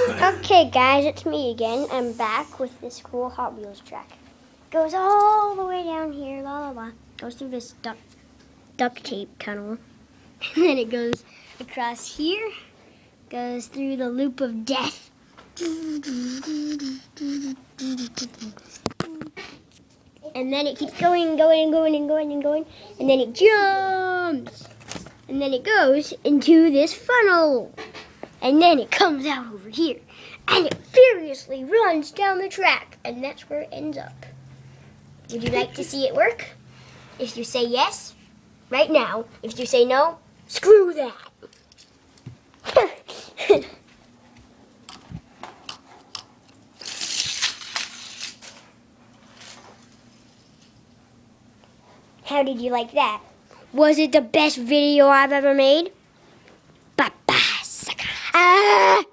Okay guys, it's me again. I'm back with this cool Hot Wheels track. Goes all the way down here, la la la. Goes through this duct tape tunnel. And then it goes across here. Goes through the loop of death. And then it keeps going and going and going and going and going. And then it jumps. And then it goes into this funnel. And then it comes out over here. And it furiously runs down the track. And that's where it ends up. Would you like to see it work? If you say yes, right now. If you say no, screw that. How did you like that? Was it the best video I've ever made? Bye-bye, sucker. Ah!